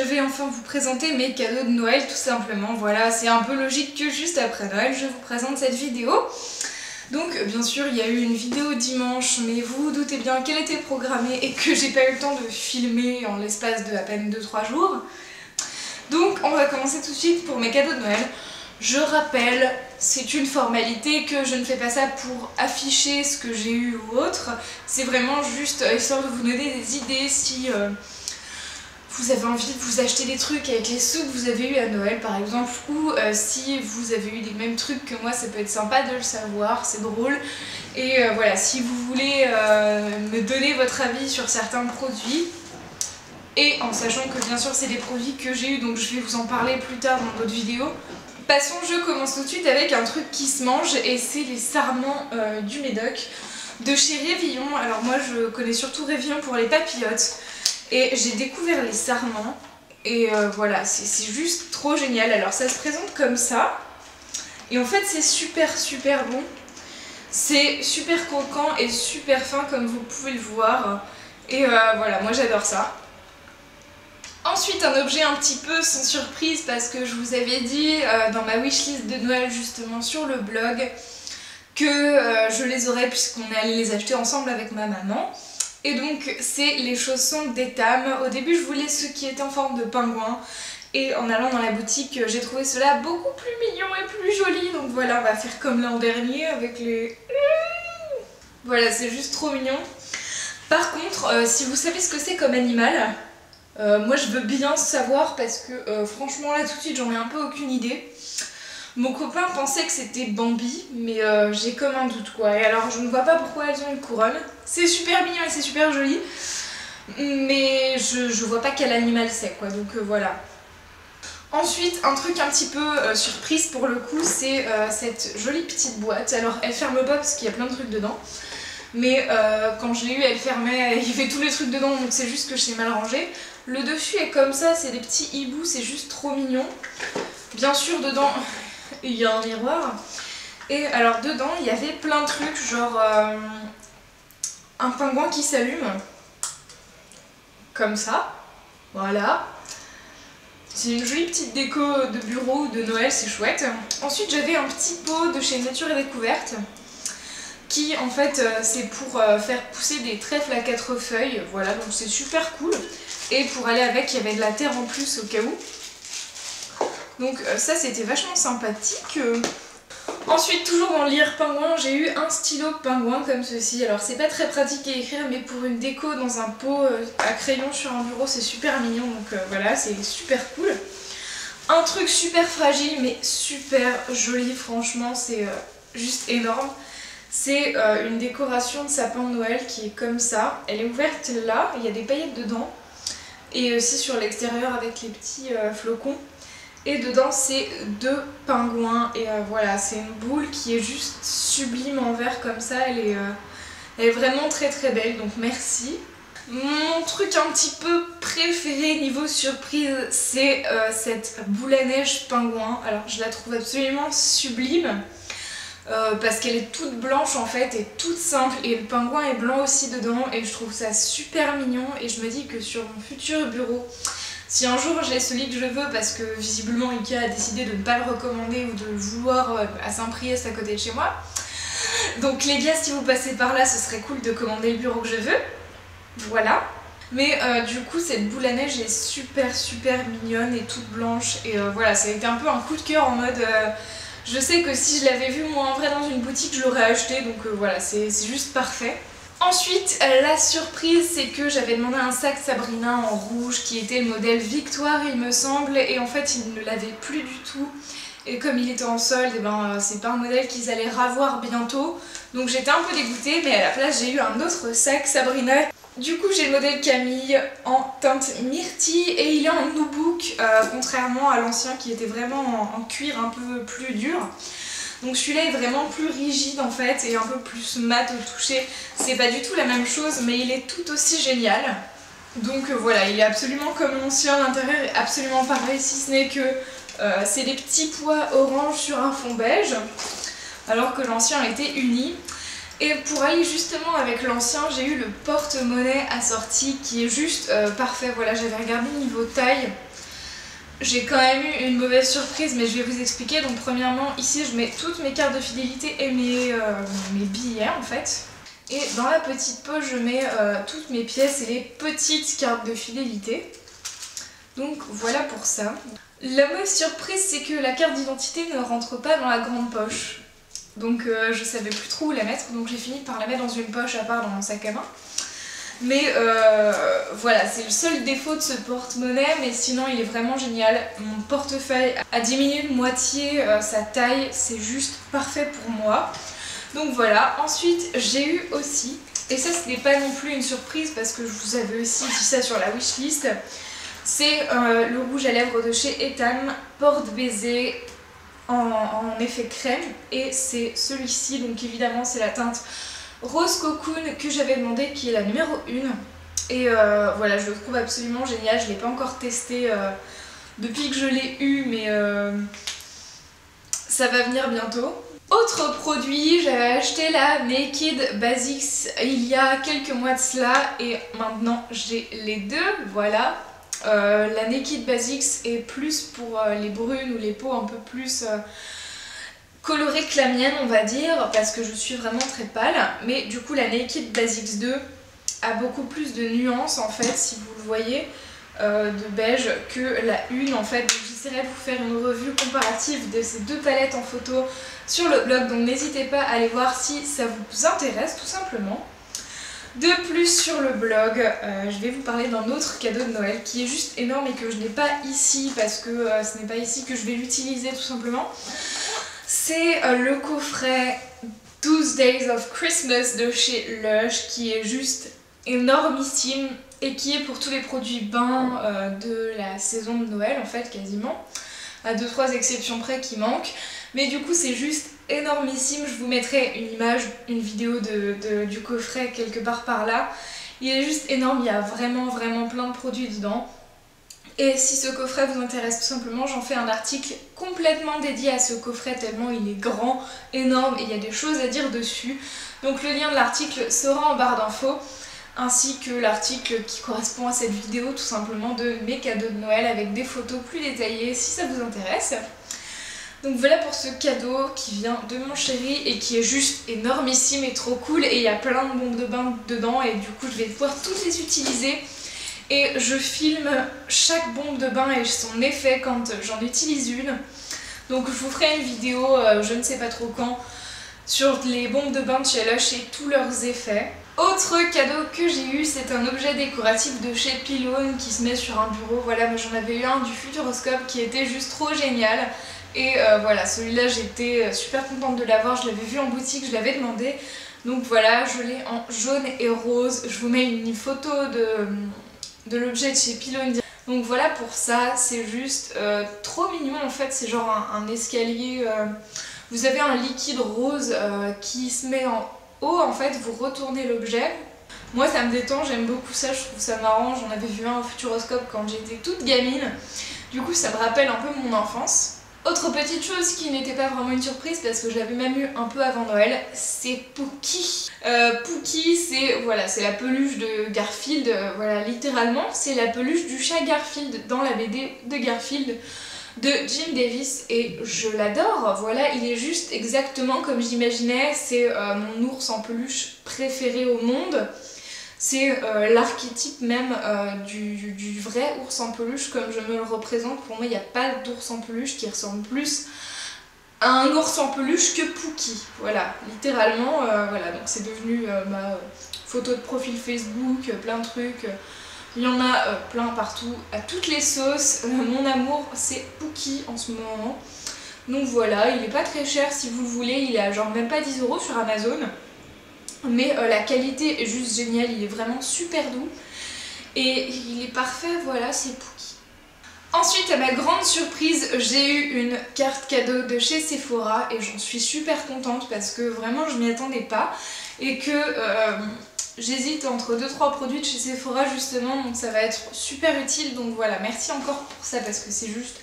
vais enfin vous présenter mes cadeaux de Noël tout simplement. Voilà, c'est un peu logique que juste après Noël je vous présente cette vidéo. Donc bien sûr il y a eu une vidéo dimanche, mais vous vous doutez bien qu'elle était programmée et que j'ai pas eu le temps de filmer en l'espace de à peine 2-3 jours. Donc on va commencer tout de suite pour mes cadeaux de Noël. Je rappelle, c'est une formalité que je ne fais pas ça pour afficher ce que j'ai eu ou autre. C'est vraiment juste histoire de vous donner des idées si vous avez envie de vous acheter des trucs avec les sous que vous avez eu à Noël par exemple, ou si vous avez eu les mêmes trucs que moi, ça peut être sympa de le savoir, c'est drôle. Et voilà, si vous voulez me donner votre avis sur certains produits, et en sachant que bien sûr c'est des produits que j'ai eu, donc je vais vous en parler plus tard dans d'autres vidéos. Passons, je commence tout de suite avec un truc qui se mange, et c'est les sarments du Médoc de chez Révillon. Alors moi je connais surtout Révillon pour les papillotes, et j'ai découvert les sarments, et voilà, c'est juste trop génial. Alors ça se présente comme ça, et en fait c'est super bon. C'est super croquant et super fin comme vous pouvez le voir, et voilà, moi j'adore ça. Ensuite un objet un petit peu sans surprise, parce que je vous avais dit dans ma wishlist de Noël justement sur le blog que je les aurais puisqu'on allait les acheter ensemble avec ma maman. Et donc c'est les chaussons d'Etam. Au début je voulais ceux qui étaient en forme de pingouin, et en allant dans la boutique j'ai trouvé ceux-là beaucoup plus mignons et plus jolis. Donc voilà, on va faire comme l'an dernier avec les... Voilà, c'est juste trop mignon. Par contre si vous savez ce que c'est comme animal, moi je veux bien savoir, parce que franchement là tout de suite j'en ai un peu aucune idée. Mon copain pensait que c'était Bambi, mais j'ai comme un doute quoi. Et alors je ne vois pas pourquoi elles ont une couronne. C'est super mignon et c'est super joli, mais je vois pas quel animal c'est quoi, donc voilà. Ensuite un truc un petit peu surprise pour le coup, c'est cette jolie petite boîte. Alors elle ferme pas parce qu'il y a plein de trucs dedans, mais quand je l'ai eu elle fermait, il y avait tous les trucs dedans, donc c'est juste que je sais mal ranger. Le dessus est comme ça, c'est des petits hiboux, c'est juste trop mignon. Bien sûr dedans il y a un miroir, et alors dedans il y avait plein de trucs, genre un pingouin qui s'allume comme ça, voilà. C'est une jolie petite déco de bureau ou de Noël, c'est chouette. Ensuite j'avais un petit pot de chez Nature et Découverte, qui en fait c'est pour faire pousser des trèfles à 4 feuilles, voilà, donc c'est super cool. Et pour aller avec, il y avait de la terre en plus au cas où. Donc ça c'était vachement sympathique. Ensuite, toujours dans le lire pingouin, j'ai eu un stylo pingouin comme ceci. Alors c'est pas très pratique à écrire, mais pour une déco dans un pot à crayon sur un bureau, c'est super mignon. Donc voilà, c'est super cool. Un truc super fragile mais super joli, franchement c'est juste énorme. C'est une décoration de sapin de Noël qui est comme ça. Elle est ouverte là, il y a des paillettes dedans. Et aussi sur l'extérieur avec les petits flocons. Et dedans c'est 2 pingouins, et voilà, c'est une boule qui est juste sublime en verre comme ça. Elle est vraiment très belle, donc merci. Mon truc un petit peu préféré niveau surprise, c'est cette boule à neige pingouin. Alors je la trouve absolument sublime, parce qu'elle est toute blanche en fait et toute simple, et le pingouin est blanc aussi dedans, et je trouve ça super mignon. Et je me dis que sur mon futur bureau, si un jour j'ai celui que je veux, parce que visiblement Ikea a décidé de ne pas le recommander ou de le vouloir à Saint-Priest à côté de chez moi, donc les gars, si vous passez par là, ce serait cool de commander le bureau que je veux, voilà. Mais du coup cette boule à neige est super mignonne et toute blanche, et voilà, ça a été un peu un coup de cœur en mode... je sais que si je l'avais vu moi en vrai dans une boutique, je l'aurais acheté, donc voilà, c'est juste parfait. Ensuite, la surprise, c'est que j'avais demandé un sac Sabrina en rouge qui était le modèle Victoire il me semble, et en fait il ne l'avait plus du tout. Et comme il était en solde, et ben c'est pas un modèle qu'ils allaient ravoir bientôt, donc j'étais un peu dégoûtée, mais à la place j'ai eu un autre sac Sabrina. Du coup j'ai le modèle Camille en teinte myrtille, et il est en nubuck, contrairement à l'ancien qui était vraiment en cuir un peu plus dur. Donc celui-là est vraiment plus rigide en fait, et un peu plus mat au toucher. C'est pas du tout la même chose, mais il est tout aussi génial. Donc voilà, il est absolument comme l'ancien, l'intérieur est absolument pareil, si ce n'est que c'est des petits pois orange sur un fond beige, alors que l'ancien était uni. Et pour aller justement avec l'ancien, j'ai eu le porte-monnaie assorti qui est juste parfait. Voilà, j'avais regardé niveau taille. j'ai quand même eu une mauvaise surprise, mais je vais vous expliquer. Donc premièrement, ici je mets toutes mes cartes de fidélité et mes billets en fait. Et dans la petite poche, je mets toutes mes pièces et les petites cartes de fidélité. Donc voilà pour ça. La mauvaise surprise, c'est que la carte d'identité ne rentre pas dans la grande poche. Donc je savais plus trop où la mettre, donc j'ai fini par la mettre dans une poche à part dans mon sac à main. Mais voilà, c'est le seul défaut de ce porte-monnaie, mais sinon il est vraiment génial. Mon portefeuille a diminué de moitié sa taille, c'est juste parfait pour moi. Donc voilà, ensuite j'ai eu aussi, et ça ce n'est pas non plus une surprise parce que je vous avais aussi dit ça sur la wishlist, c'est le rouge à lèvres de chez Etam, porte-baiser en effet crème, et c'est celui-ci, donc évidemment c'est la teinte Rose Cocoon que j'avais demandé, qui est la numéro 1. Et voilà, je le trouve absolument génial. Je ne l'ai pas encore testé depuis que je l'ai eu, mais ça va venir bientôt. Autre produit, j'avais acheté la Naked Basics il y a quelques mois de cela, et maintenant j'ai les deux, voilà. La Naked Basics est plus pour les brunes ou les peaux un peu plus colorée que la mienne, on va dire, parce que je suis vraiment très pâle. Mais du coup la Naked Basics 2 a beaucoup plus de nuances en fait, si vous le voyez, de beige que la 1 en fait. J'essaierai de vous faire une revue comparative de ces deux palettes en photo sur le blog, donc n'hésitez pas à aller voir si ça vous intéresse tout simplement. De plus sur le blog, je vais vous parler d'un autre cadeau de Noël qui est juste énorme et que je n'ai pas ici parce que ce n'est pas ici que je vais l'utiliser tout simplement. C'est le coffret 12 Days of Christmas de chez Lush, qui est juste énormissime et qui est pour tous les produits bains de la saison de Noël en fait, quasiment, à 2-3 exceptions près qui manquent. Mais du coup c'est juste énormissime, je vous mettrai une image, une vidéo du coffret quelque part par là. Il est juste énorme, il y a vraiment plein de produits dedans. Et si ce coffret vous intéresse tout simplement, j'en fais un article complètement dédié à ce coffret tellement il est grand, énorme et il y a des choses à dire dessus. Donc le lien de l'article sera en barre d'infos, ainsi que l'article qui correspond à cette vidéo tout simplement de mes cadeaux de Noël avec des photos plus détaillées si ça vous intéresse. Donc voilà pour ce cadeau qui vient de mon chéri et qui est juste énormissime et trop cool, et il y a plein de bombes de bain dedans et du coup je vais pouvoir toutes les utiliser. Et je filme chaque bombe de bain et son effet quand j'en utilise une. Donc je vous ferai une vidéo, je ne sais pas trop quand, sur les bombes de bain de chez Lush et tous leurs effets. Autre cadeau que j'ai eu, c'est un objet décoratif de chez Pylone qui se met sur un bureau. Voilà, moi j'en avais eu un du Futuroscope qui était juste trop génial. Et voilà, celui-là j'étais super contente de l'avoir, je l'avais vu en boutique, je l'avais demandé. Donc voilà, je l'ai en jaune et rose. Je vous mets une photo de l'objet de chez Pylone. Donc voilà pour ça, c'est juste trop mignon en fait, c'est genre un escalier, vous avez un liquide rose qui se met en haut en fait, vous retournez l'objet. Moi ça me détend, j'aime beaucoup ça, je trouve ça marrant, j'en avais vu un au Futuroscope quand j'étais toute gamine, du coup ça me rappelle un peu mon enfance. Autre petite chose qui n'était pas vraiment une surprise parce que je l'avais même eu un peu avant Noël, c'est Pookie. Pookie, c'est voilà, c'est la peluche de Garfield, voilà, littéralement, c'est la peluche du chat Garfield dans la BD de Garfield de Jim Davis et je l'adore. Voilà, il est juste exactement comme j'imaginais, c'est mon ours en peluche préféré au monde. C'est l'archétype même du vrai ours en peluche comme je me le représente. Pour moi, il n'y a pas d'ours en peluche qui ressemble plus à un ours en peluche que Pookie. Voilà, littéralement, voilà, donc c'est devenu ma photo de profil Facebook, plein de trucs. Il y en a plein partout, à toutes les sauces. Mon amour, c'est Pookie en ce moment. Donc voilà, il est pas très cher si vous le voulez, il est à genre même pas 10 € sur Amazon. Mais la qualité est juste géniale, il est vraiment super doux et il est parfait, voilà, c'est Pookie. Ensuite, à ma grande surprise, j'ai eu une carte cadeau de chez Sephora et j'en suis super contente parce que vraiment je m'y attendais pas et que j'hésite entre 2-3 produits de chez Sephora justement, donc ça va être super utile. Donc voilà, merci encore pour ça parce que c'est juste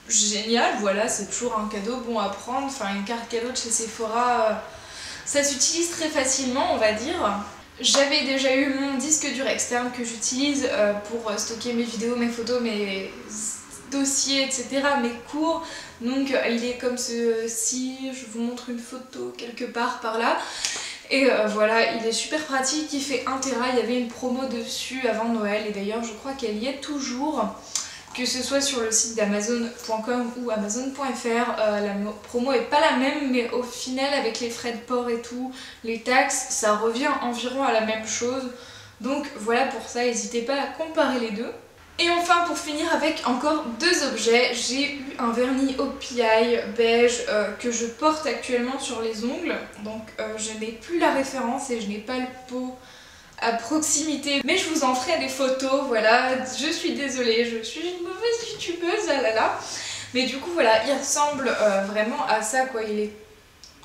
génial, voilà, c'est toujours un cadeau bon à prendre, enfin une carte cadeau de chez Sephora... ça s'utilise très facilement, on va dire. J'avais déjà eu mon disque dur externe que j'utilise pour stocker mes vidéos, mes photos, mes dossier, etc. mais court. Donc il est comme ceci, je vous montre une photo quelque part par là. Et voilà, il est super pratique, il fait 1 Tera, il y avait une promo dessus avant Noël et d'ailleurs je crois qu'elle y est toujours. Que ce soit sur le site d'Amazon.com ou Amazon.fr, la promo est pas la même, mais au final avec les frais de port et tout, les taxes, ça revient environ à la même chose. Donc voilà, pour ça, n'hésitez pas à comparer les deux. Et enfin, pour finir avec encore 2 objets, j'ai eu un vernis au PI beige que je porte actuellement sur les ongles. Donc je n'ai plus la référence et je n'ai pas le pot à proximité, mais je vous en ferai des photos, voilà, je suis désolée, je suis une mauvaise youtubeuse, ah là là, mais du coup voilà, il ressemble vraiment à ça quoi, il est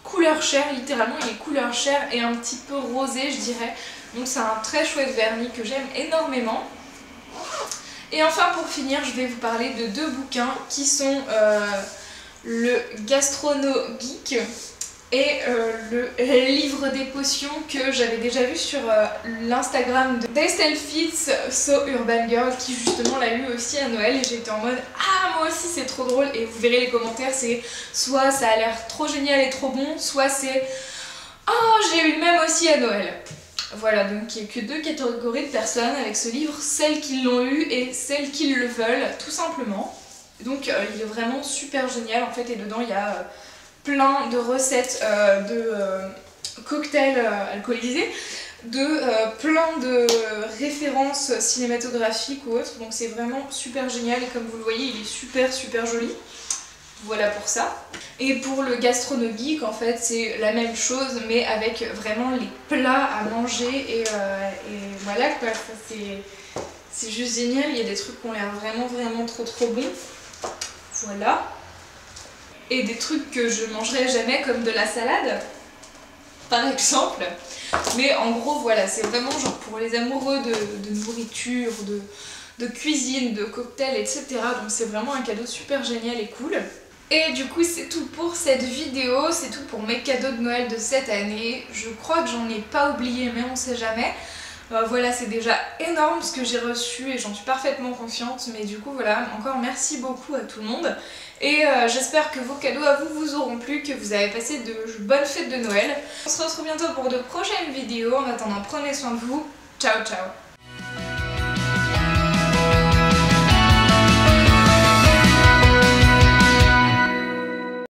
couleur chair, littéralement il est couleur chair et un petit peu rosé je dirais, donc c'est un très chouette vernis que j'aime énormément. Et enfin pour finir, je vais vous parler de 2 bouquins qui sont le Gastrono Geek et le livre des potions que j'avais déjà vu sur l'Instagram de Estelle Fitz, So Urban Girl, qui justement l'a lu aussi à Noël et j'étais en mode ah moi aussi c'est trop drôle, et vous verrez les commentaires, c'est soit ça a l'air trop génial et trop bon, soit c'est oh j'ai eu le même aussi à Noël. Voilà, donc il n'y a que 2 catégories de personnes avec ce livre, celles qui l'ont eu et celles qui le veulent tout simplement. Donc il est vraiment super génial en fait, et dedans il y a plein de recettes de cocktails alcoolisés, de plein de références cinématographiques ou autres, donc c'est vraiment super génial et comme vous le voyez il est super joli. Voilà pour ça. Et pour le Gastrono Geek en fait c'est la même chose mais avec vraiment les plats à manger et voilà quoi, c'est juste génial, il y a des trucs qui ont l'air vraiment trop bons. Voilà. Et des trucs que je mangerai jamais comme de la salade par exemple, mais en gros voilà, c'est vraiment genre pour les amoureux de nourriture, de cuisine, de cocktails, etc. Donc c'est vraiment un cadeau super génial et cool. Et du coup c'est tout pour cette vidéo, c'est tout pour mes cadeaux de Noël de cette année. Je crois que j'en ai pas oublié mais on sait jamais. Voilà, c'est déjà énorme ce que j'ai reçu et j'en suis parfaitement confiante, mais du coup voilà, encore merci beaucoup à tout le monde et j'espère que vos cadeaux à vous vous auront plu, que vous avez passé de bonnes fêtes de Noël. On se retrouve bientôt pour de prochaines vidéos, en attendant prenez soin de vous, ciao ciao.